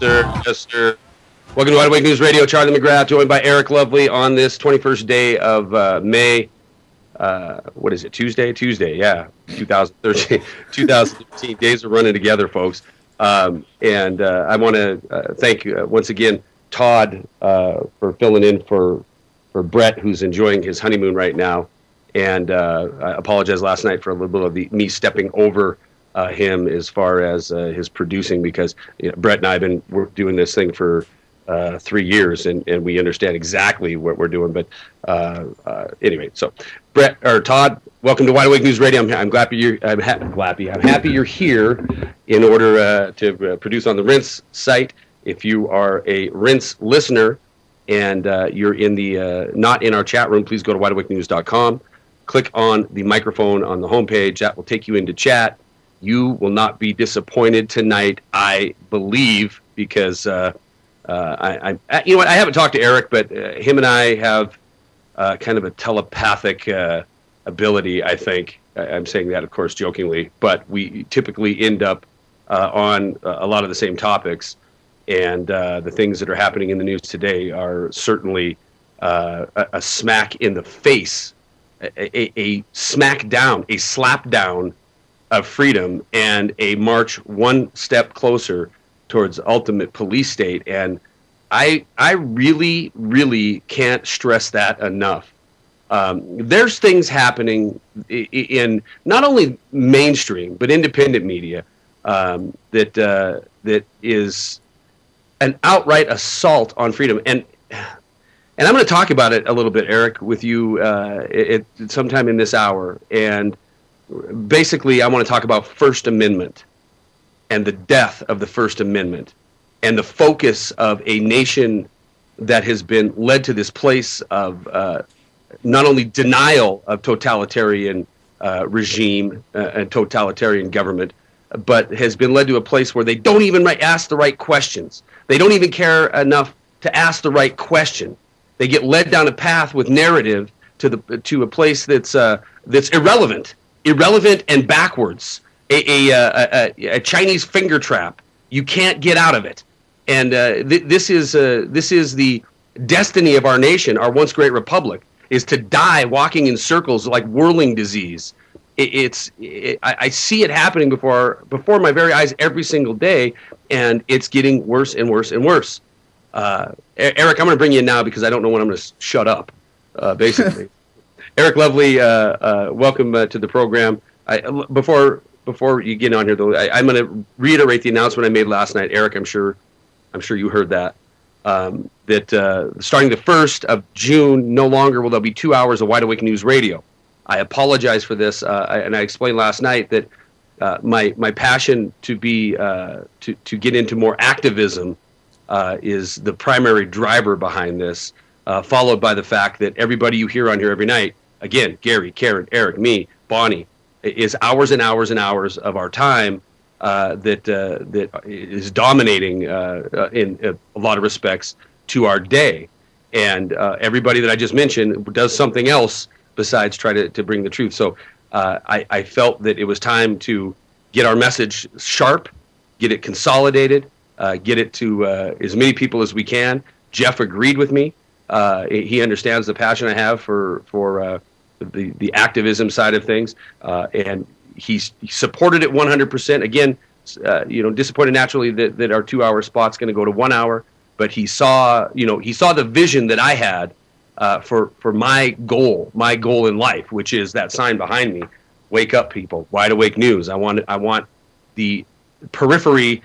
Yes, sir. Welcome to Wide Awake News Radio. Charlie McGrath, joined by Eric Lovely on this 21st day of May. What is it? Tuesday, yeah. 2013. 2013. Days are running together, folks. And I want to thank once again Todd for filling in for Brett, who's enjoying his honeymoon right now. And I apologize last night for a little bit of me stepping over him as far as his producing, because Brett and I have been doing this thing for 3 years, and we understand exactly what we're doing. But anyway, so Brett or Todd, welcome to Wide Awake News Radio. I'm happy you're here in order to produce on the Rinse site. If you are a Rinse listener and you're in the not in our chat room, please go to wideawakenews.com. Click on the microphone on the homepage. That will take you into chat. You will not be disappointed tonight, I believe, because I haven't talked to Eric, but him and I have kind of a telepathic ability, I think. I'm saying that, of course, jokingly, but we typically end up on a lot of the same topics, and the things that are happening in the news today are certainly a smack in the face, a smack down, a slap down of freedom, and a march one step closer towards ultimate police state. And I really, really can't stress that enough. There's things happening in not only mainstream but independent media that is an outright assault on freedom. And I'm going to talk about it a little bit, Eric, with you sometime in this hour. And basically, I want to talk about First Amendment and the death of the First Amendment and the focus of a nation that has been led to this place of not only denial of totalitarian regime and totalitarian government, but has been led to a place where they don't even ask the right questions. They don't even care enough to ask the right question. They get led down a path with narrative to a place that's irrelevant and backwards. A Chinese finger trap. You can't get out of it. And this is the destiny of our nation, our once great republic, is to die walking in circles like whirling disease. I see it happening before my very eyes every single day, and it's getting worse and worse and worse. Eric, I'm going to bring you in now because I don't know when I'm going to shut up, basically. Eric Lovely, welcome to the program. Before you get on here, though, I'm going to reiterate the announcement I made last night. Eric, I'm sure you heard that. That starting the 1st of June, no longer will there be 2 hours of Wide Awake News Radio. I apologize for this, and I explained last night that my passion to get into more activism is the primary driver behind this, followed by the fact that everybody you hear on here every night, again, Gary, Karen, Eric, me, Bonnie, is hours and hours and hours of our time that is dominating in a lot of respects to our day. And everybody that I just mentioned does something else besides try to bring the truth. So I felt that it was time to get our message sharp, get it consolidated, get it to as many people as we can. Jeff agreed with me. He understands the passion I have for the activism side of things, and he supported it 100%. Again, disappointed naturally that our 2 hour spot's going to go to 1 hour, but he saw the vision that I had for my goal in life, which is that sign behind me: "Wake up, people! Wide Awake News." I want the periphery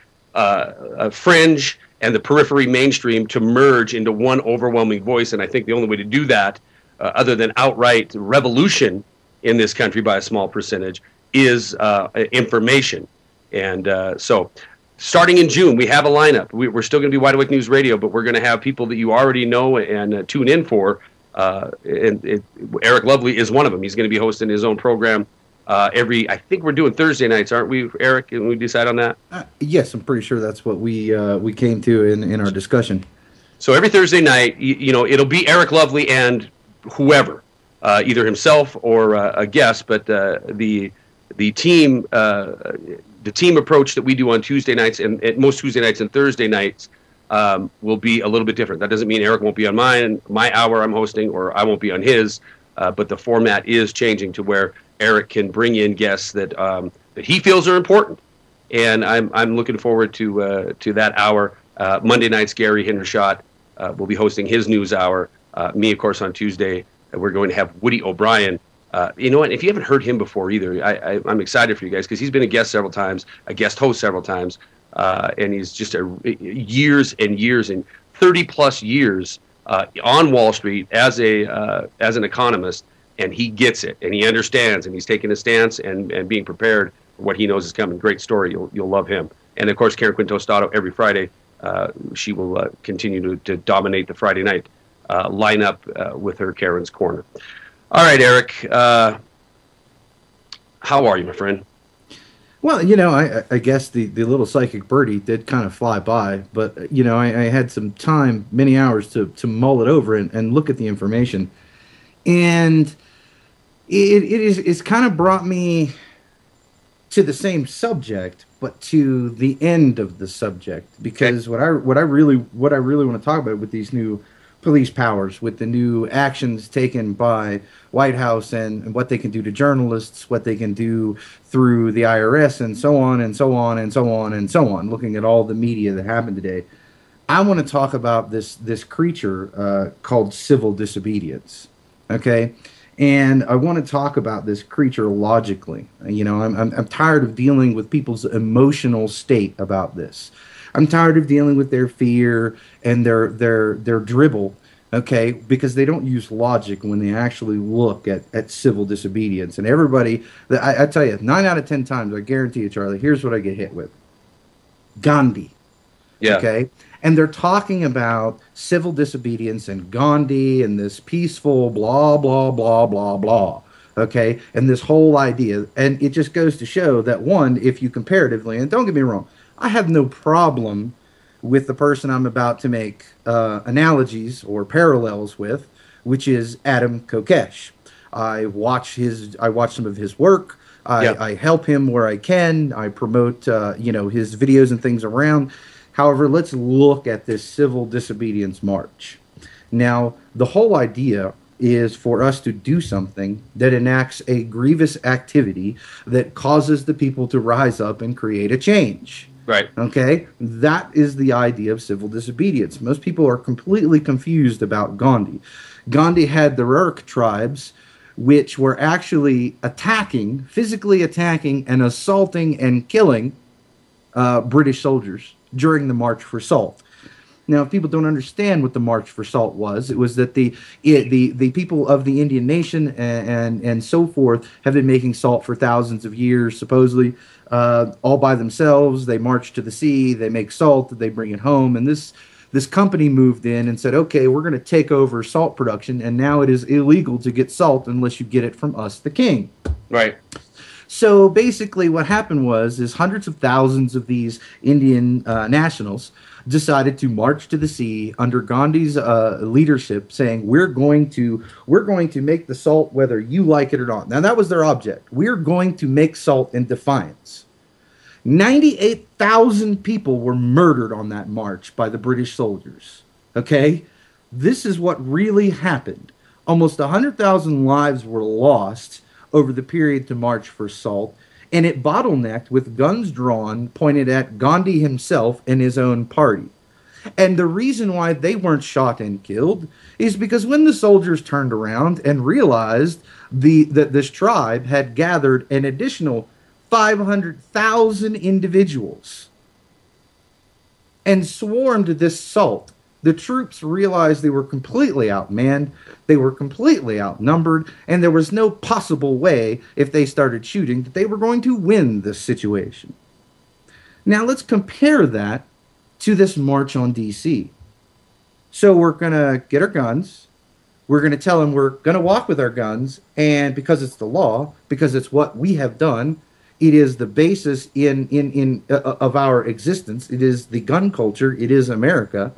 fringe and the periphery mainstream to merge into one overwhelming voice, and I think the only way to do that, other than outright revolution in this country by a small percentage, is information. And so starting in June, we have a lineup. We're still going to be Wide Awake News Radio, but we're going to have people that you already know and tune in for. Eric Lovely is one of them. He's going to be hosting his own program I think we're doing Thursday nights, aren't we, Eric? Can we decide on that? Yes, I'm pretty sure that's what we came to in our discussion. So every Thursday night, it'll be Eric Lovely and whoever, either himself or a guest, but the team the team approach that we do on Tuesday nights and most Tuesday nights and Thursday nights will be a little bit different. That doesn't mean Eric won't be on my hour I'm hosting, or I won't be on his, but the format is changing to where Eric can bring in guests that that he feels are important, and I'm looking forward to that hour. Monday nights, Gary Hendershot will be hosting his news hour. Me, of course, on Tuesday, we're going to have Woody O'Brien. You know what? If you haven't heard him before either, I'm excited for you guys because he's been a guest several times, a guest host several times, and he's just years and years and 30+ years on Wall Street as an economist, and he gets it and he understands and he's taking a stance and being prepared for what he knows is coming. Great story. You'll love him. And of course, Karen Quinn Tostado every Friday. She will continue to dominate the Friday night lineup with her Karen's Corner. All right, Eric. How are you, my friend? Well, I guess the little psychic birdie did kind of fly by, but, I had some time, many hours to mull it over and look at the information. And it's kind of brought me to the same subject, but to the end of the subject, because what I really want to talk about with these new police powers, with the new actions taken by White House and what they can do to journalists, what they can do through the IRS, and so on and so on and so on and so on, looking at all the media that happened today, I want to talk about this creature called civil disobedience. Okay? And I want to talk about this creature logically. I'm tired of dealing with people's emotional state about this. I'm tired of dealing with their fear and their dribble, okay, because they don't use logic when they actually look at civil disobedience. And everybody, I tell you, 9 out of 10 times, I guarantee you, Charlie, here's what I get hit with. Gandhi. Yeah. Okay? And they're talking about civil disobedience and Gandhi and this peaceful blah, blah, blah, blah, blah. Okay? And this whole idea. And it just goes to show that, one, if you comparatively, and don't get me wrong, I have no problem with the person I'm about to make analogies or parallels with, which is Adam Kokesh. I watch some of his work. I help him where I can. I promote his videos and things around. However, let's look at this civil disobedience march. Now, the whole idea is for us to do something that enacts a grievous activity that causes the people to rise up and create a change. Right. Okay? That is the idea of civil disobedience. Most people are completely confused about Gandhi. Gandhi had the Rurk tribes, which were actually physically attacking and assaulting and killing British soldiers during the March for Salt. Now, if people don't understand what the March for Salt was, it was that the people of the Indian nation and so forth have been making salt for thousands of years, supposedly, all by themselves. They march to the sea, they make salt, they bring it home, and this company moved in and said, okay, we're going to take over salt production, and now it is illegal to get salt unless you get it from us, the king. Right. So basically what happened is hundreds of thousands of these Indian nationals decided to march to the sea under Gandhi's leadership, saying, we're going to make the salt whether you like it or not. Now, that was their object. We're going to make salt in defiance. 98,000 people were murdered on that march by the British soldiers. Okay? This is what really happened. Almost 100,000 lives were lost over the period to March for Salt, and it bottlenecked with guns drawn pointed at Gandhi himself and his own party. And the reason why they weren't shot and killed is because when the soldiers turned around and realized that this tribe had gathered an additional 500,000 individuals and swarmed this salt, the troops realized they were completely outmanned, they were completely outnumbered, and there was no possible way, if they started shooting, that they were going to win this situation. Now let's compare that to this march on D.C. So we're going to get our guns, we're going to tell them we're going to walk with our guns, and because it's the law, because it's what we have done, it is the basis of our existence, it is the gun culture, it is America.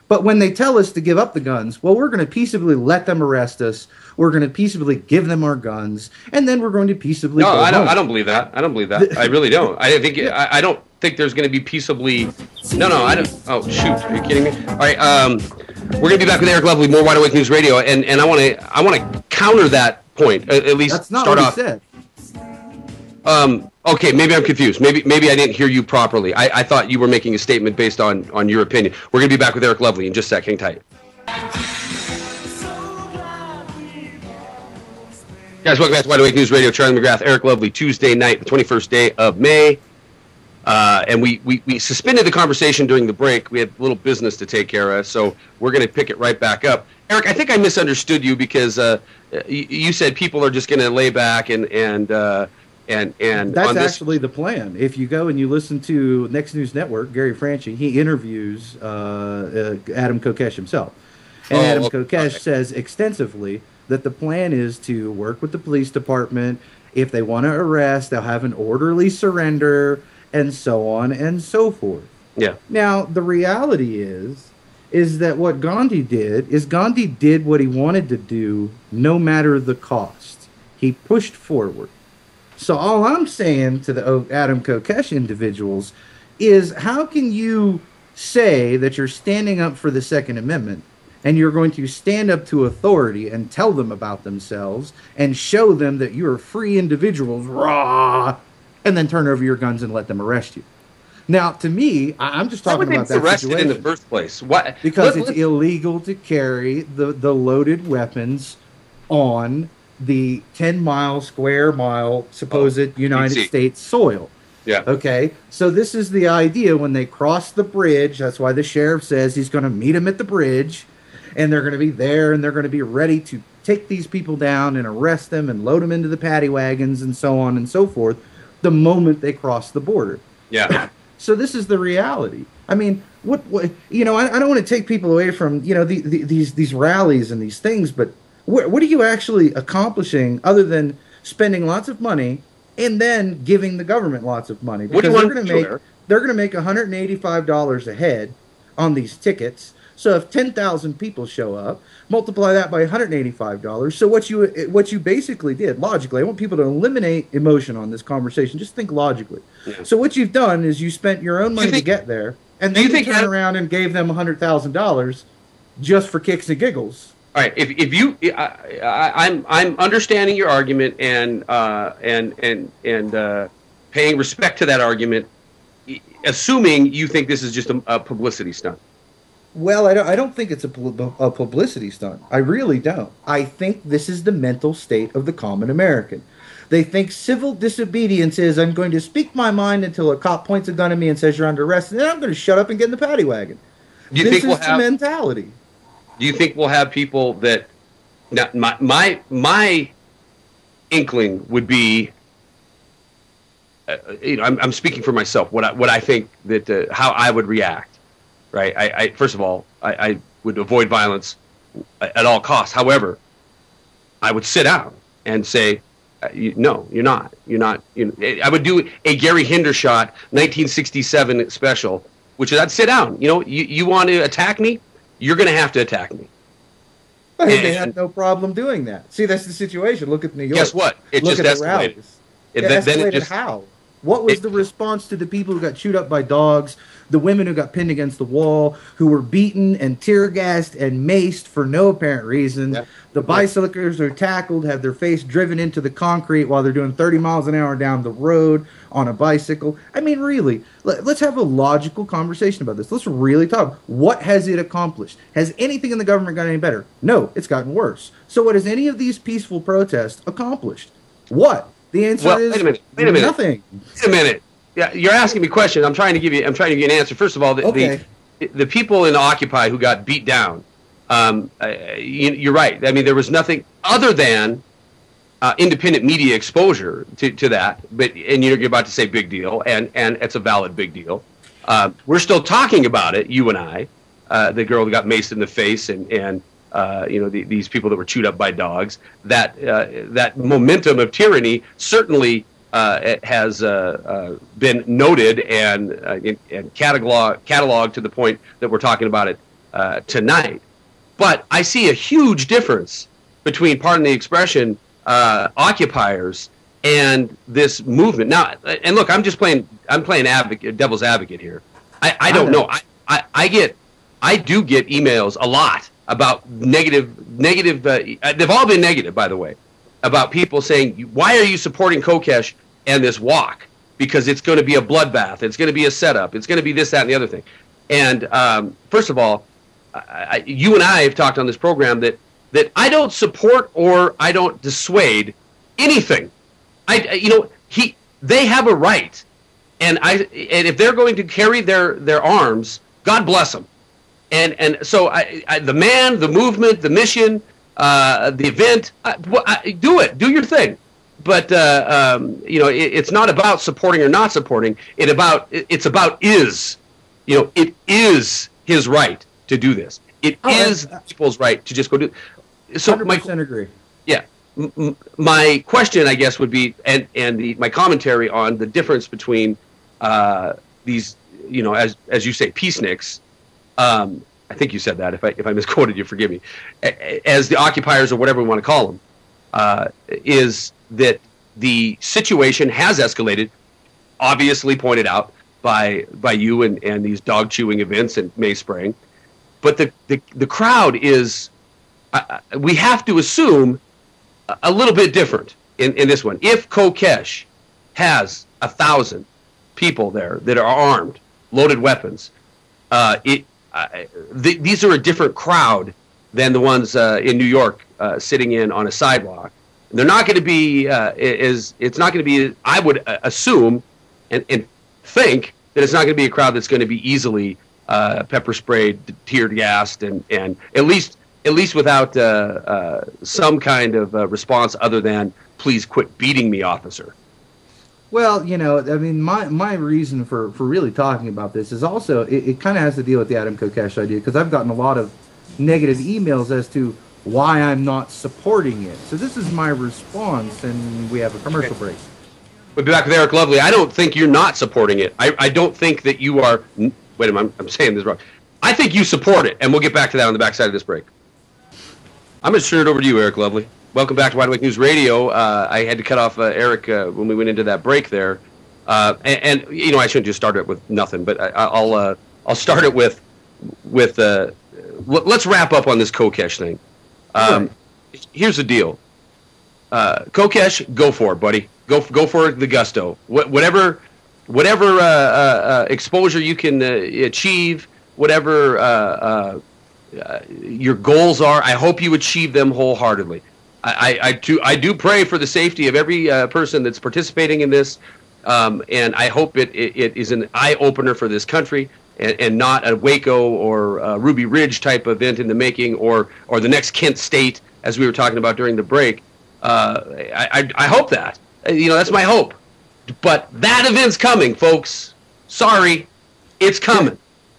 But when they tell us to give up the guns, well, we're going to peaceably let them arrest us. We're going to peaceably give them our guns, and then we're going to peaceably. No, go I don't. home. I don't believe that. I don't believe that. I really don't. I think. I don't think there's going to be peaceably. No, I don't. Oh shoot! Are you kidding me? All right. We're going to be back with Eric Lovely, more Wide Awake News Radio, and I want to counter that point. At least That's not start what off. he said. Okay, maybe I'm confused. Maybe I didn't hear you properly. I thought you were making a statement based on your opinion. We're going to be back with Eric Lovely in just a sec. Hang tight. Guys, welcome back to Wide Awake News Radio. Charlie McGrath, Eric Lovely, Tuesday night, the 21st day of May. And we suspended the conversation during the break. We had a little business to take care of, so we're going to pick it right back up. Eric, I think I misunderstood you because you said people are just going to lay back and That's actually the plan. If you go and you listen to Next News Network, Gary Franchi, he interviews Adam Kokesh himself. And Adam Kokesh says extensively that the plan is to work with the police department. If they want to arrest, they'll have an orderly surrender, and so on and so forth. Yeah. Now, the reality is that what Gandhi did is Gandhi did what he wanted to do no matter the cost. He pushed forward. So all I'm saying to the Adam Kokesh individuals is, how can you say that you're standing up for the Second Amendment and you're going to stand up to authority and tell them about themselves and show them that you're free individuals, rah, and then turn over your guns and let them arrest you? Now, to me, I'm just talking about that arrested situation. in the first place. What? Because it's illegal to carry the loaded weapons on the 10 square mile supposed United States soil. Yeah. Okay. So this is the idea when they cross the bridge. That's why the sheriff says he's going to meet them at the bridge, and they're going to be there and they're going to be ready to take these people down and arrest them and load them into the paddy wagons and so on and so forth the moment they cross the border. Yeah. So this is the reality. I mean, what I don't want to take people away from, these rallies and these things, but what are you actually accomplishing other than spending lots of money and then giving the government lots of money? Because they're going to make $185 a head on these tickets. So if 10,000 people show up, multiply that by $185. So what you basically did logically, I want people to eliminate emotion on this conversation. Just think logically. Yeah. So what you've done is you spent your own money to get there, and then you turn around and gave them $100,000 just for kicks and giggles. All right. If you, I'm understanding your argument and paying respect to that argument, assuming you think this is just a publicity stunt. Well, I don't think it's a publicity stunt. I really don't. I think this is the mental state of the common American. They think civil disobedience is, I'm going to speak my mind until a cop points a gun at me and says you're under arrest, and then I'm going to shut up and get in the paddy wagon. This is the mentality. Do you think we'll have people that... Now, my inkling would be... I'm speaking for myself. What I think that how I would react. Right. I first of all, I would avoid violence at all costs. However, I would sit down and say, no, you're not. You're not. I would do a Gary Hendershot 1967 special, which is I'd sit down. You want to attack me? You're going to have to attack me. I think they have no problem doing that. See, that's the situation. Look at New York. Guess what? It Look just at escalated. The escalated how? What was the response to the people who got chewed up by dogs, the women who got pinned against the wall, who were beaten and tear gassed and maced for no apparent reason? Yep. The bicyclers are tackled, have their face driven into the concrete while they're doing 30 miles an hour down the road on a bicycle. I mean, really, let's have a logical conversation about this. Let's really talk. What has it accomplished? Has anything in the government got any better? No, it's gotten worse. So what has any of these peaceful protests accomplished? What? The answer is wait a minute. Nothing. Wait a minute. Yeah, you're asking me questions. I'm trying to give you an answer. First of all, the people in Occupy who got beat down. You're right. I mean, there was nothing other than independent media exposure to that. And you're about to say big deal, and it's a valid big deal. We're still talking about it. You and I, the girl who got maced in the face, and these people that were chewed up by dogs. That momentum of tyranny certainly has been noted and cataloged to the point that we're talking about it tonight. But I see a huge difference between, pardon the expression, occupiers and this movement. Now, and look, I'm playing devil's advocate here. I don't know. I do get emails a lot about negative. They've all been negative, by the way, about people saying, "Why are you supporting Kokesh and this walk? Because it's going to be a bloodbath. It's going to be a setup. It's going to be this, that, and the other thing." And first of all, you and I have talked on this program that I don't support or I don't dissuade anything. They have a right, and if they're going to carry their arms, God bless them. And so the man, the movement, the mission, the event, do it, do your thing. But it's not about supporting or not supporting. It's about it is his right to do this. It is people's right to just go do it. So 100% agree. Yeah. My question, I guess, would be, and my commentary on the difference between these, as you say, peaceniks. I think you said that. If I misquoted you, forgive me. As the occupiers or whatever we want to call them, is that the situation has escalated, obviously pointed out by you and these dog chewing events in May Spring, but the crowd is. We have to assume a little bit different in this one. If Kokesh has 1,000 people there that are armed, loaded weapons, these are a different crowd than the ones in New York sitting in on a sidewalk. They're not going to be it's not going to be. I would assume and think that it's not going to be a crowd that's going to be easily pepper sprayed, tear gassed, and at least without some kind of response other than "Please quit beating me, officer." Well, I mean, my reason for really talking about this is also it kind of has to deal with the Adam Kokesh idea, because I've gotten a lot of negative emails as to why I'm not supporting it. So this is my response, and we have a commercial break. We'll be back with Eric Lovely. I don't think you're not supporting it. I don't think that you are. Wait a minute, I'm saying this wrong. I think you support it, and we'll get back to that on the backside of this break. I'm going to turn it over to you, Eric Lovely. Welcome back to Wide Awake News Radio. I had to cut off Eric when we went into that break there, and I shouldn't just start it with nothing, but I'll start it with let's wrap up on this Kokesh thing. Here's the deal. Kokesh, go for it, buddy. Go for the gusto. Whatever exposure you can achieve, whatever your goals are, I hope you achieve them wholeheartedly. I do pray for the safety of every person that's participating in this, and I hope it is an eye opener for this country, and not a Waco or Ruby Ridge type event in the making, or the next Kent State, as we were talking about during the break. I hope that. That's my hope. But that event's coming, folks. Sorry, it's coming.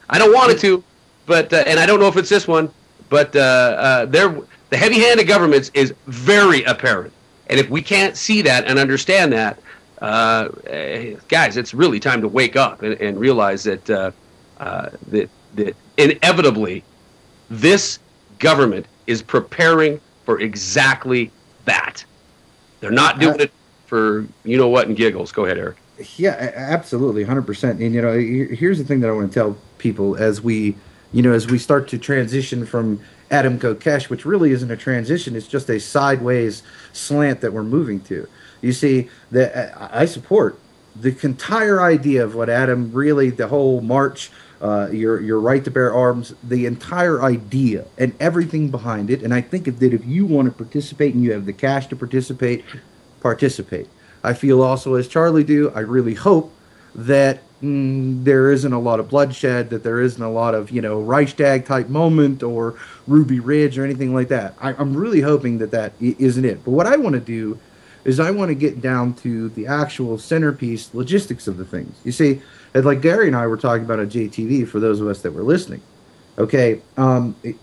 I don't want it to, but and I don't know if it's this one, but the heavy hand of governments is very apparent. And if we can't see that and understand that, guys, it's really time to wake up and realize that that inevitably this government is preparing for exactly that. They're not doing it for what and giggles. Go ahead, Eric. Yeah, absolutely, 100%. And here's the thing that I want to tell people as we start to transition from Adam Kokesh, which really isn't a transition; it's just a sideways slant that we're moving to. You see, that I support the entire idea of what Adam really, the whole march, your right to bear arms, the entire idea and everything behind it. And I think that if you want to participate and you have the cash to participate. I feel also, as Charlie do, I really hope that there isn't a lot of bloodshed, that there isn't a lot of, Reichstag type moment or Ruby Ridge or anything like that. I'm really hoping that isn't it. But what I want to do is I want to get down to the actual centerpiece logistics of the things. You see, like Gary and I were talking about on JTV, for those of us that were listening. Okay,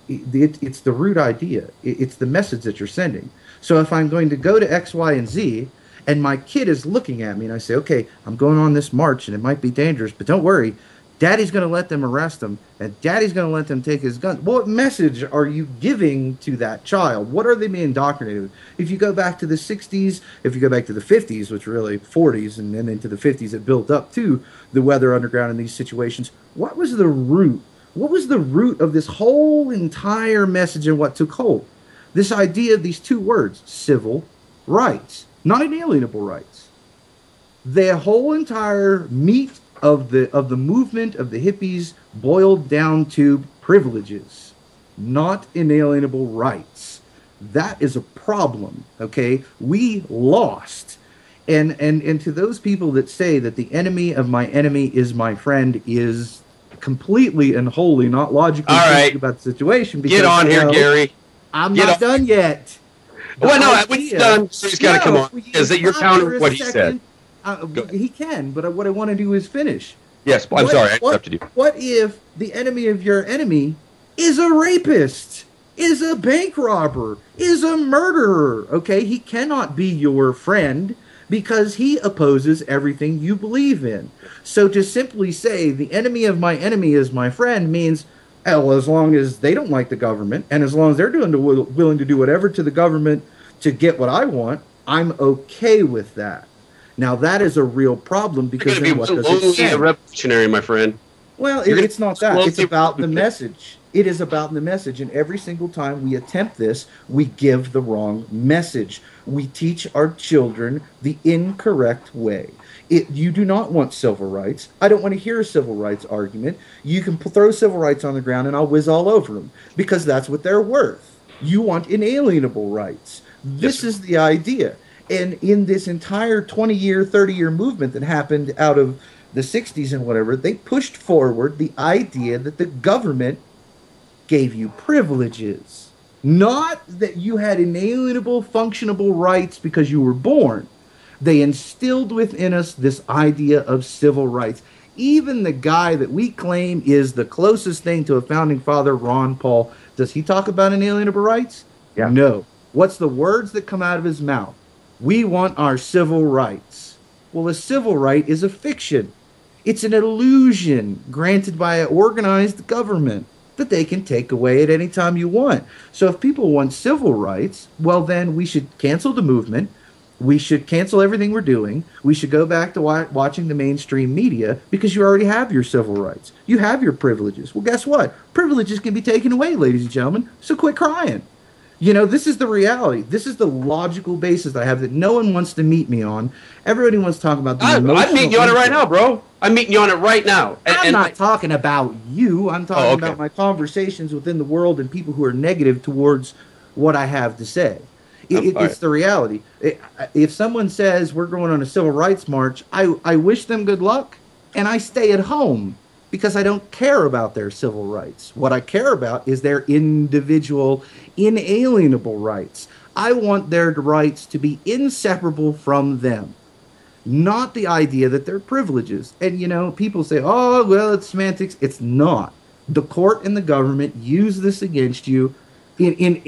it's the root idea. It's the message that you're sending. So if I'm going to go to X, Y, and Z, and my kid is looking at me, and I say, okay, I'm going on this march, and it might be dangerous, but don't worry, Daddy's going to let them arrest him, and Daddy's going to let them take his gun. What message are you giving to that child? What are they being indoctrinated with? If you go back to the 60s, if you go back to the 50s, which really 40s, and then into the 50s, it built up to the Weather Underground in these situations. What was the root? What was the root of this whole entire message and what took hold? This idea of these two words, civil rights, not inalienable rights. The whole entire meat of the movement of the hippies boiled down to privileges, not inalienable rights. That is a problem, okay? We lost. And to those people that say that the enemy of my enemy is my friend is completely and wholly not logically thinking about the situation. Because, get on here, Gary. I'm not done yet. Well, no, when he's done, he's got to come on. Is that you're countering what he said? He can, but what I want to do is finish. Yes, I'm sorry, I interrupted you. What if the enemy of your enemy is a rapist, is a bank robber, is a murderer? Okay, he cannot be your friend because he opposes everything you believe in. So to simply say the enemy of my enemy is my friend means, well, as long as they don't like the government and as long as they're willing to do whatever to the government to get what I want, I'm okay with that. Now that is a real problem because you're going to be lonely and revolutionary, my friend. Well, it's not that. It's about the message. It is about the message, and every single time we attempt this, we give the wrong message. We teach our children the incorrect way. You do not want civil rights. I don't want to hear a civil rights argument. You can throw civil rights on the ground, and I'll whiz all over them because that's what they're worth. You want inalienable rights. This is the idea. And in this entire 20-year, 30-year movement that happened out of the 60s and whatever, they pushed forward the idea that the government gave you privileges. Not that you had inalienable, functionable rights because you were born. They instilled within us this idea of civil rights. Even the guy that we claim is the closest thing to a founding father, Ron Paul, does he talk about inalienable rights? Yeah. No. What's the words that come out of his mouth? We want our civil rights. Well, a civil right is a fiction. It's an illusion granted by an organized government that they can take away at any time you want. So if people want civil rights, well, then we should cancel the movement. We should cancel everything we're doing. We should go back to watching the mainstream media because you already have your civil rights. You have your privileges. Well, guess what? Privileges can be taken away, ladies and gentlemen, so quit crying. You know, this is the reality. This is the logical basis I have that no one wants to meet me on. Everybody wants to talk about the emotional. I'm meeting you on it right now, bro. I'm meeting you on it right now. I'm not talking about you. I'm talking about my conversations within the world and people who are negative towards what I have to say. It's the reality. If someone says we're going on a civil rights march, I wish them good luck, and I stay at home. Because I don't care about their civil rights. What I care about is their individual, inalienable rights. I want their rights to be inseparable from them. Not the idea that they're privileges. And, you know, people say, oh, well, it's semantics. It's not. The court and the government use this against you. In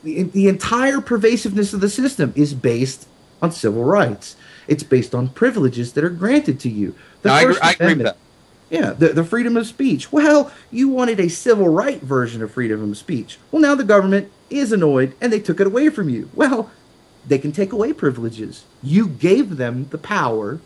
the entire pervasiveness of the system is based on civil rights. It's based on privileges that are granted to you. I agree with that. Yeah, the freedom of speech. Well, you wanted a civil right version of freedom of speech. Well, now the government is annoyed and they took it away from you. Well, they can take away privileges. You gave them the power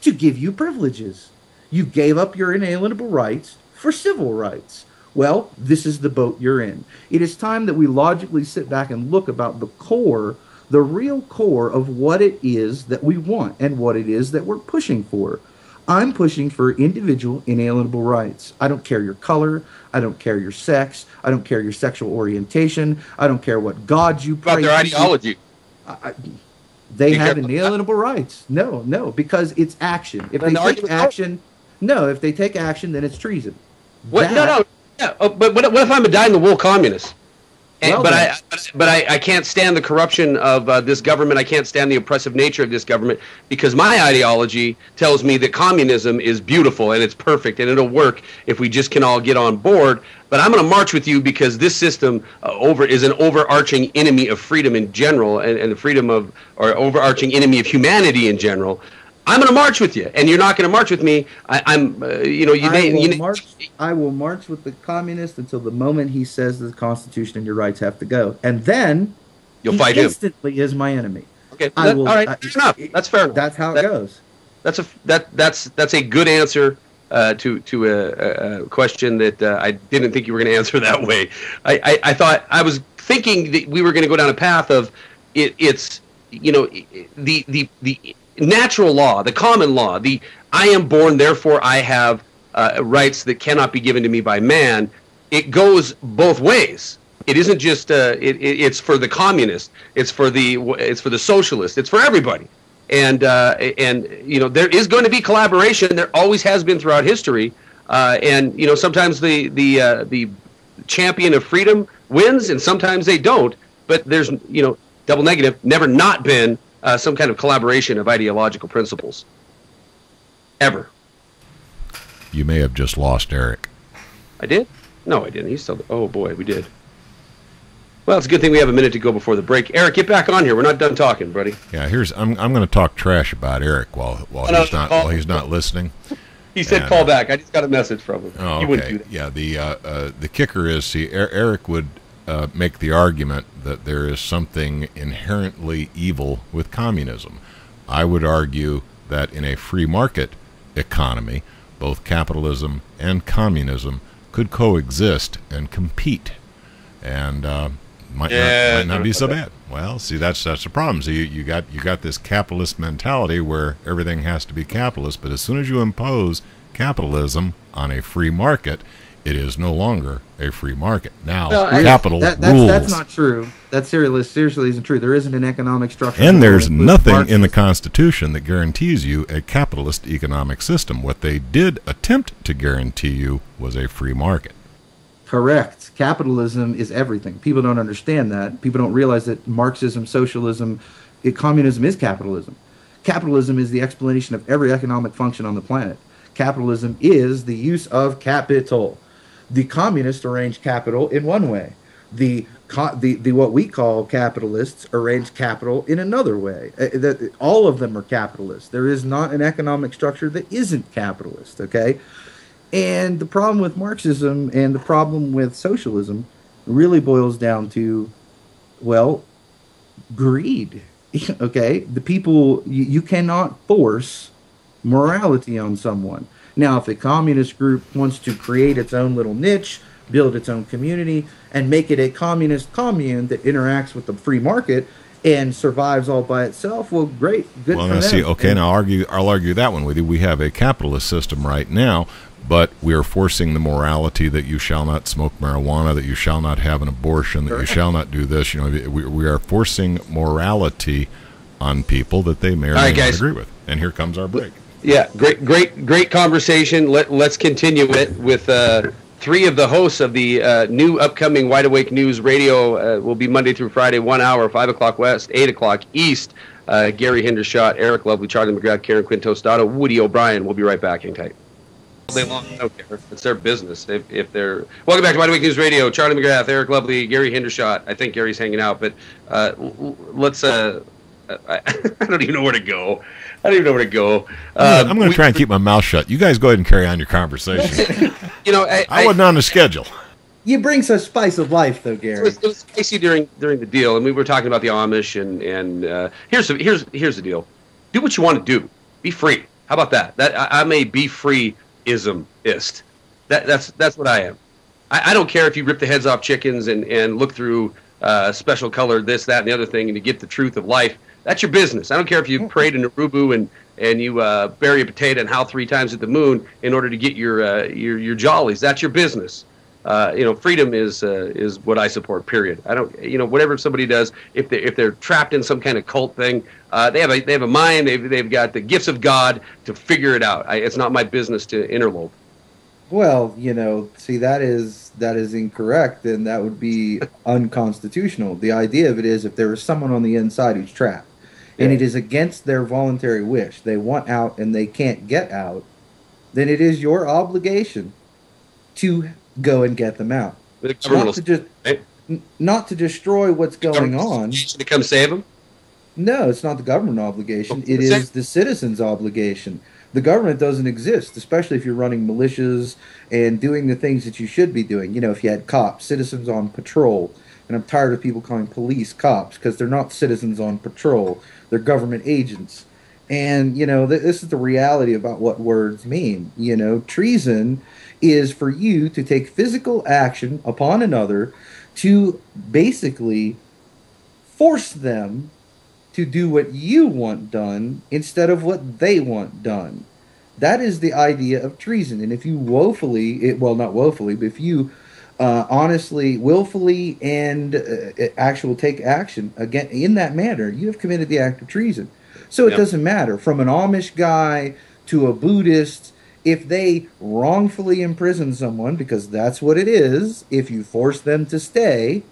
to give you privileges. You gave up your inalienable rights for civil rights. Well, this is the boat you're in. It is time that we logically sit back and look about the core, the real core of what it is that we want and what it is that we're pushing for. I'm pushing for individual inalienable rights. I don't care your color. I don't care your sex. I don't care your sexual orientation. I don't care what God you pray to. About their ideology. They have inalienable rights. No, because it's action. If they take action, if they take action, then it's treason. What? No. Yeah, but what if I'm a dyed-in-the-wool communist? But I can't stand the corruption of this government. I can't stand the oppressive nature of this government because my ideology tells me that communism is beautiful and it's perfect and it'll work if we just can all get on board. But I'm going to march with you because this system is an overarching enemy of freedom in general and the freedom of or overarching enemy of humanity in general. I'm going to march with you, and you're not going to march with me. I will march with the communist until the moment he says the Constitution and your rights have to go, and then you'll fight him. Instantly is my enemy. Okay, all right, fair enough. That's fair enough. That's how it goes. That's a good answer to a question that I didn't think you were going to answer that way. I thought I was thinking that we were going to go down a path of it's the natural law, the common law, the I am born, therefore I have rights that cannot be given to me by man. It goes both ways. It isn't just it's for the communist, it's for the socialist, it's for everybody. And there is going to be collaboration. There always has been throughout history. Sometimes the champion of freedom wins, and sometimes they don't. But there's double negative, never not been some kind of collaboration of ideological principles. Ever. You may have just lost Eric. I did? No, I didn't. He's still. Oh boy, we did. Well, it's a good thing we have a minute to go before the break. Eric, get back on here. We're not done talking, buddy. Yeah, I'm going to talk trash about Eric while he's not listening. He said call back. I just got a message from him. Oh, okay. He wouldn't do that. Yeah, the kicker is, Eric would make the argument that there is something inherently evil with communism. I would argue that in a free market economy, both capitalism and communism could coexist and compete, and might not be so bad. Well, see, that's the problem. So you got this capitalist mentality where everything has to be capitalist, but as soon as you impose capitalism on a free market, it is no longer a free market. Now, capital rules. That's not true. That seriously isn't true. There isn't an economic structure. And there's nothing in the Constitution that guarantees you a capitalist economic system. What they did attempt to guarantee you was a free market. Correct. Capitalism is everything. People don't understand that. People don't realize that Marxism, socialism, communism is capitalism. Capitalism is the explanation of every economic function on the planet. Capitalism is the use of capital. The communists arrange capital in one way. The what we call capitalists arrange capital in another way. All of them are capitalists. There is not an economic structure that isn't capitalist, okay? And the problem with Marxism and the problem with socialism really boils down to, well, greed, okay? The people, you cannot force morality on someone. Now, if a communist group wants to create its own little niche, build its own community, and make it a communist commune that interacts with the free market and survives all by itself, well, great, good for them. Well, see, okay, now I'll argue that one with you. We have a capitalist system right now, but we are forcing the morality that you shall not smoke marijuana, that you shall not have an abortion, that you shall not do this. We are forcing morality on people that they may or may not agree with. And here comes our break. Yeah, great conversation. Let's continue it with three of the hosts of the new upcoming Wide Awake News Radio. Will be Monday through Friday, 1 hour, 5 o'clock West, 8 o'clock East. Gary Hendershot, Eric Lovely, Charlie McGrath, Karen Quinn Tostado, Woody O'Brien. We'll be right back. Hang tight. All day long, I don't care. It's their business. If they're welcome back to Wide Awake News Radio. Charlie McGrath, Eric Lovely, Gary Hendershot. I think Gary's hanging out, but let's. I don't even know where to go. I'm going to try and keep my mouth shut. You guys go ahead and carry on your conversation. I wasn't on the schedule. You bring such spice of life, though, Gary. It was spicy during the deal, and we were talking about the Amish, and here's the deal: do what you want to do. Be free. How about that? I'm a be free-ismist. That's what I am. I don't care if you rip the heads off chickens and look through special color this, that, and the other thing, and you get the truth of life. That's your business. I don't care if you prayed in Urubu and you bury a potato and howl 3 times at the moon in order to get your jollies. That's your business. Freedom is what I support. Period. I don't. Whatever somebody does, if they're trapped in some kind of cult thing, they have a mind. They've got the gifts of God to figure it out. It's not my business to interlope. Well, see, that is incorrect, and that would be unconstitutional. The idea of it is if there is someone on the inside who's trapped, and it is against their voluntary wish, they want out and they can't get out, then it is your obligation to go and get them out. Not to destroy what's going on. To come save them? No, it's not the government obligation. It Say- is the citizen's obligation. The government doesn't exist, especially if you're running militias and doing the things that you should be doing. You know, if you had cops, citizens on patrol, and I'm tired of people calling police cops because they're not citizens on patrol. They're government agents. And, you know, this is the reality about what words mean. You know, treason is for you to take physical action upon another to basically force them to do what you want done instead of what they want done. That is the idea of treason. And if you well, not woefully, but if you honestly, willfully, and actual take action again in that manner, you have committed the act of treason. So it doesn't matter from an Amish guy to a Buddhist. If they wrongfully imprison someone, because that's what it is, if you force them to stay,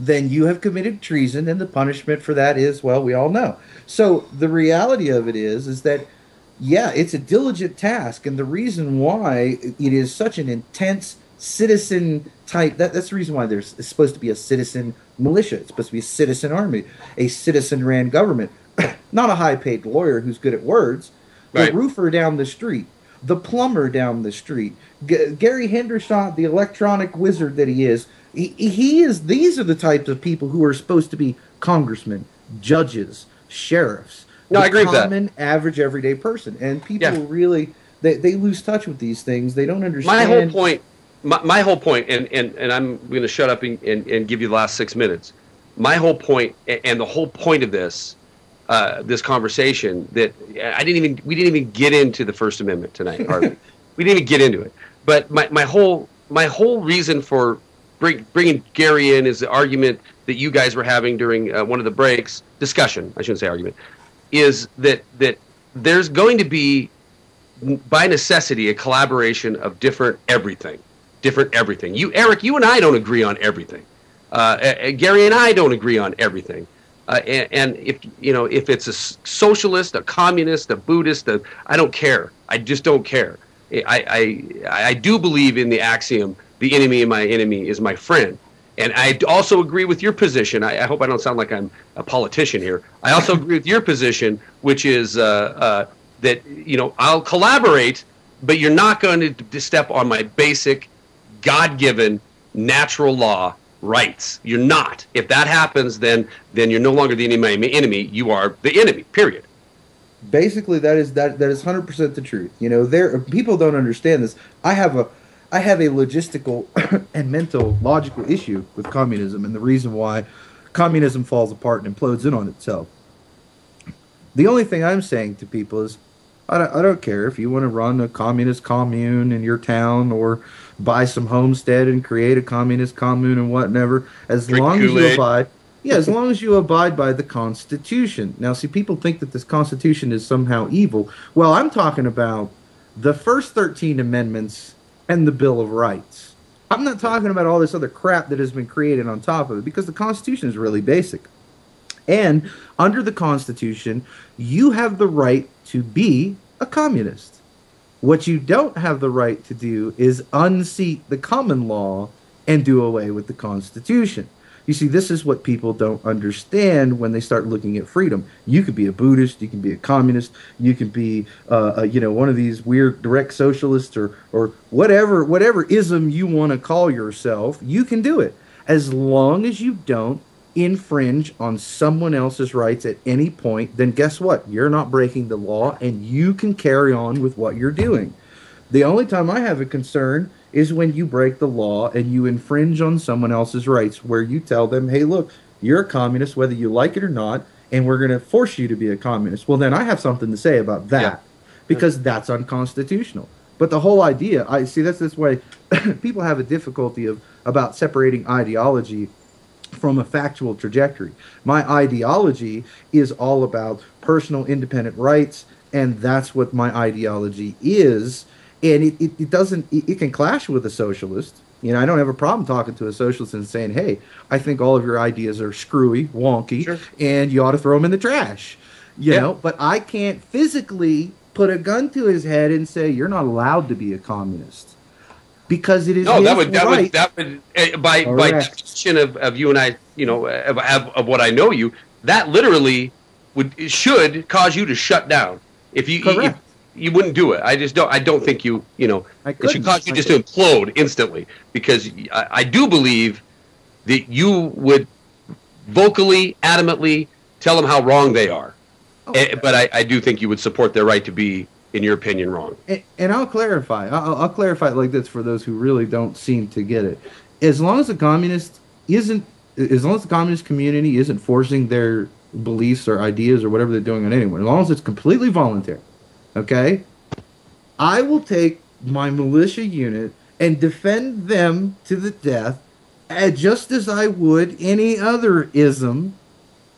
then you have committed treason, and the punishment for that is, well, we all know. So the reality of it is that, yeah, it's a diligent task, and the reason why it is such an intense citizen type, that's the reason why it's supposed to be a citizen militia. It's supposed to be a citizen army, a citizen-ran government, not a high-paid lawyer who's good at words, the roofer down the street, the plumber down the street, Gary Hendershot, the electronic wizard that he is. He is. These are the types of people who are supposed to be congressmen, judges, sheriffs. No, I agree with that. Common, average, everyday person, and people really they lose touch with these things. They don't understand. My whole point, and I'm going to shut up and give you the last 6 minutes. My whole point, and the whole point of this conversation, that we didn't even get into the First Amendment tonight. Hardly, we didn't even get into it. But my whole reason for bringing Gary in is the argument that you guys were having during one of the breaks, discussion, I shouldn't say argument, is that there's going to be, by necessity, a collaboration of different everything. You, Eric, you and I don't agree on everything. Gary and I don't agree on everything. And if it's a socialist, a communist, a Buddhist, I don't care. I just don't care. I do believe in the axiom, the enemy of my enemy is my friend. And I also agree with your position. I hope I don't sound like I'm a politician here. I also agree with your position, which is that, I'll collaborate, but you're not going to step on my basic, God-given, natural law rights. You're not. If that happens, then you're no longer the enemy of my enemy. You are the enemy, period. Basically, that is 100% the truth. You know, people don't understand this. I have a logistical and mental logical issue with communism, and the reason why communism falls apart and implodes in on itself. The only thing I'm saying to people is, I don't care if you want to run a communist commune in your town or buy some homestead and create a communist commune and whatever, as long as you abide by the Constitution. Now, see, people think that this Constitution is somehow evil. Well, I'm talking about the first 13 amendments and the Bill of Rights. I'm not talking about all this other crap that has been created on top of it, because the Constitution is really basic. And under the Constitution, you have the right to be a communist. What you don't have the right to do is unseat the common law and do away with the Constitution. You see, this is what people don't understand when they start looking at freedom. You could be a Buddhist, you can be a communist, you can be, one of these weird direct socialists or whatever ism you want to call yourself. You can do it as long as you don't infringe on someone else's rights at any point. Then guess what? You're not breaking the law, and you can carry on with what you're doing. The only time I have a concern is when you break the law and you infringe on someone else's rights, where you tell them, hey, look, you're a communist whether you like it or not, and we're going to force you to be a communist. Well, then I have something to say about that, because that's unconstitutional. But the whole idea, I see that's this way people have a difficulty about separating ideology from a factual trajectory. My ideology is all about personal independent rights, and that's what my ideology is. And it can clash with a socialist. You know, I don't have a problem talking to a socialist and saying, hey, I think all of your ideas are screwy, wonky, and you ought to throw them in the trash. You know, but I can't physically put a gun to his head and say, you're not allowed to be a communist. Because it is that would by tradition of you and I, of what I know you, that literally should cause you to shut down. If you wouldn't do it. I don't think it should cause you just to implode instantly, because I do believe that you would vocally, adamantly tell them how wrong they are. Okay. But I do think you would support their right to be, in your opinion, wrong. And I'll clarify. I'll clarify it like this for those who really don't seem to get it. As long as the communist community isn't forcing their beliefs or ideas or whatever they're doing on anyone, as long as it's completely voluntary, okay, I will take my militia unit and defend them to the death, just as I would any other ism,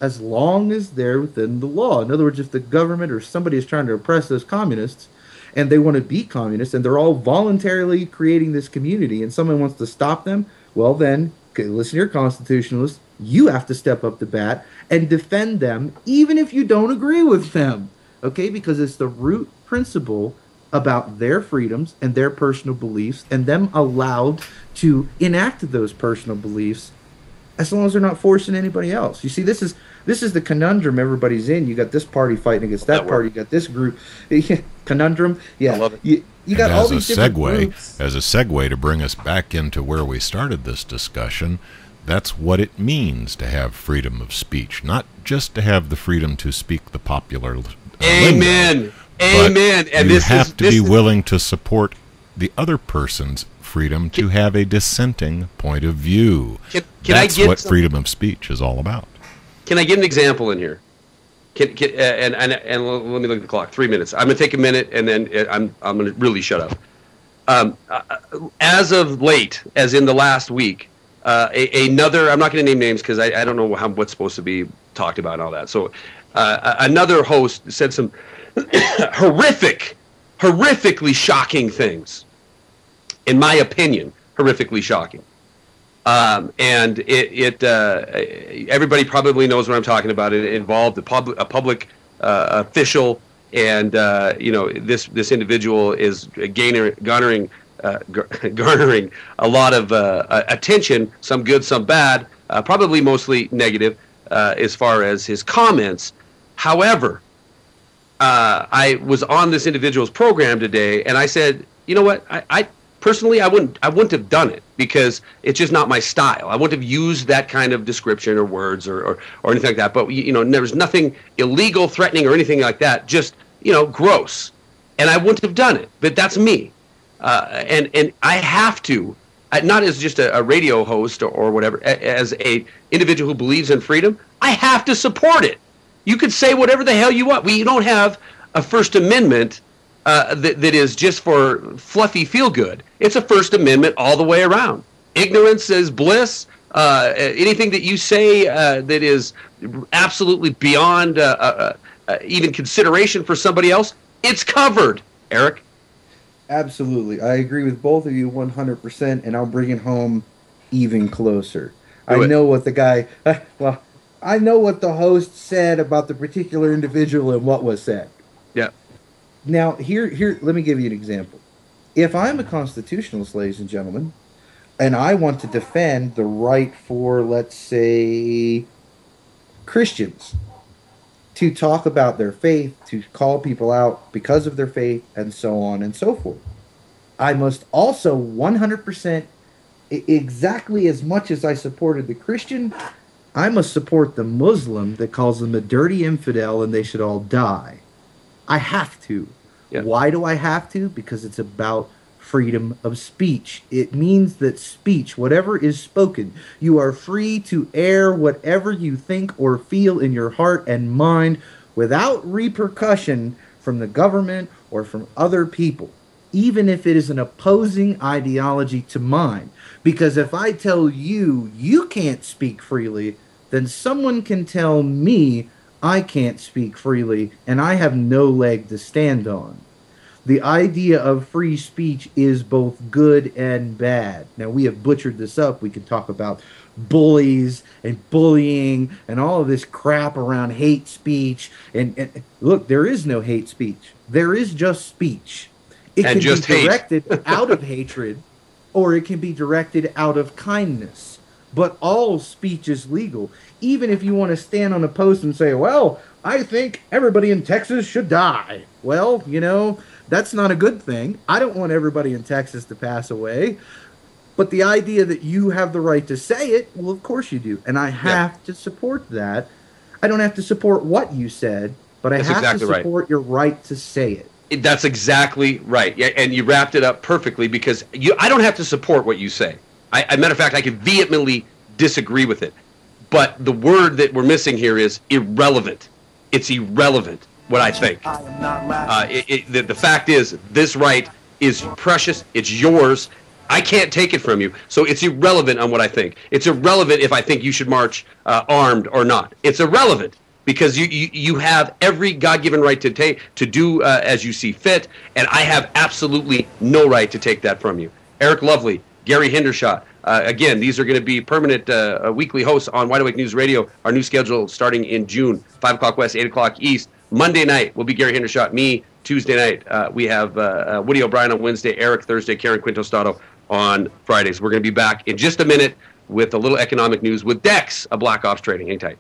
as long as they're within the law. In other words, if the government or somebody is trying to oppress those communists and they want to be communists and they're all voluntarily creating this community and someone wants to stop them, well then, okay, listen to your constitutionalists, you have to step up to bat and defend them even if you don't agree with them, okay? Because it's the root principle about their freedoms and their personal beliefs and them allowed to enact those personal beliefs as long as they're not forcing anybody else. You see, this is the conundrum everybody's in. You got this party fighting against that party. You got this group. Conundrum. Yeah. I love it. You got all these different groups. As a segue to bring us back into where we started this discussion, that's what it means to have freedom of speech, not just to have the freedom to speak the popular Amen. lingo, Amen. And you have to be willing to support the other person's freedom to have a dissenting point of view. That's what freedom of speech is all about. Can I get an example in here? And let me look at the clock. 3 minutes. I'm going to take a minute, and then I'm going to really shut up. As of late, as in the last week, another, I'm not going to name names because I don't know what's supposed to be talked about and all that. So another host said some horrifically shocking things. In my opinion, horrifically shocking. And everybody probably knows what I'm talking about. It involved a public official, and this individual is garnering a lot of attention, some good, some bad, probably mostly negative as far as his comments. However, I was on this individual's program today, and I said, you know what, I personally, I wouldn't have done it because it's just not my style. I wouldn't have used that kind of description or words or anything like that. But there was nothing illegal, threatening, or anything like that. Just gross, and I wouldn't have done it. But that's me, and I have to, not as just a radio host or whatever, as a individual who believes in freedom. I have to support it. You could say whatever the hell you want. We don't have a First Amendment that is just for fluffy feel-good. It's a First Amendment all the way around. Ignorance is bliss. Anything that you say that is absolutely beyond even consideration for somebody else, it's covered, Eric. Absolutely. I agree with both of you 100%, and I'll bring it home even closer. I know what the host said about the particular individual and what was said. Yeah. Now, here, let me give you an example. If I'm a constitutionalist, ladies and gentlemen, and I want to defend the right for, let's say, Christians to talk about their faith, to call people out because of their faith, and so on and so forth, I must also 100%, exactly as much as I supported the Christian, I must support the Muslim that calls them a dirty infidel and they should all die. I have to. Yeah. Why do I have to? Because it's about freedom of speech. It means that speech, whatever is spoken, you are free to air whatever you think or feel in your heart and mind without repercussion from the government or from other people, even if it is an opposing ideology to mine. Because if I tell you, you can't speak freely, then someone can tell me I can't speak freely, and I have no leg to stand on. The idea of free speech is both good and bad. Now, we have butchered this up. We could talk about bullies and bullying and all of this crap around hate speech. And look, there is no hate speech. There is just speech. It can be directed out of hatred, or it can be directed out of kindness. but all speech is legal. Even if you want to stand on a post and say, well, I think everybody in Texas should die. Well, that's not a good thing. I don't want everybody in Texas to pass away. But the idea that you have the right to say it, well, of course you do. And I have to support that. I don't have to support what you said, but I have to support your right to say it. That's exactly right. Yeah, and you wrapped it up perfectly, because I don't have to support what you say. Matter of fact, I could vehemently disagree with it. But the word that we're missing here is irrelevant. It's irrelevant, what I think. The fact is, this right is precious. It's yours. I can't take it from you. So it's irrelevant on what I think. It's irrelevant if I think you should march armed or not. It's irrelevant, because you have every God-given right to do as you see fit, and I have absolutely no right to take that from you. Eric Lovely, Gary Hendershot. Again, these are going to be permanent weekly hosts on Wide Awake News Radio. Our new schedule starting in June, 5 o'clock West, 8 o'clock East. Monday night will be Gary Hendershot, me. Tuesday night, we have Woody O'Brien on Wednesday, Eric Thursday, Karen Quintostato on Fridays. We're going to be back in just a minute with a little economic news with Dex, a Black Ops Trading. Hang tight.